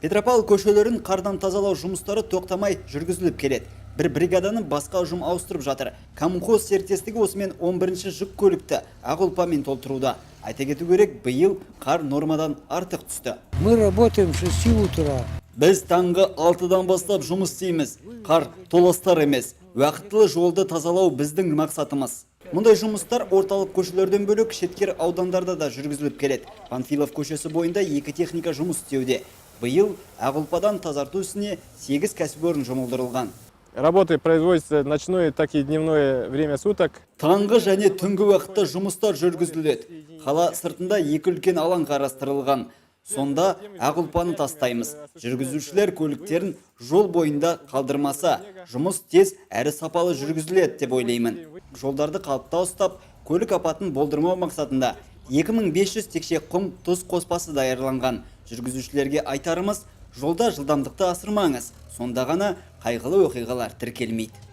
Петропавл көшелерін қардан тазалау жұмыстары тоқтамай жүргізіліп келеді. Бір бригаданы басқа ұжым ауыстырып жатыр. Коммунхоз серіктестігі осымен 11-ші жүк көлікті ақ ұлпамен толтыруда. Айта кету керек, биыл қар нормадан артық түсті. Мы работаем с 6 утра. Біз таңғы 6-дан бастап жұмыс істейміз. Қар толастар емес. Уақытлы жолды тазалау біздің мақсатымыз. Мұндай жұмыстар орталық көшелерден бөлек шеткер аудандарда да жүргізіліп келеді. Панфилов көшесі бойында 2 техника жұмыс істеуде. Биыл ақ ұлпадан тазарту ісіне 8 кәсіпорын жұмылдырылған. Работы производятся ночное, так и дневное время суток. Таңғы және түнгі уақытта жұмыстар жүргізіледі. Қала сыртында 2 үлкен алаң қарастырылған. Сонда ақ ұлпаны тастаймыз. Жүргізушілер көліктерін жол бойында қалдырмаса, жұмыс тез әрі сапалы жүргізіледі деп ойлаймын. Жолдарды қалыпта ұстап, көлік апатын болдырмау мақсатында 2500 текше құм тұз қоспасы даярланған. Жүргізушілерге айтарымыз, жолда жылдамдықты асырмаңыз. Сонда ғана қайғылы оқиғалар тіркелмейді.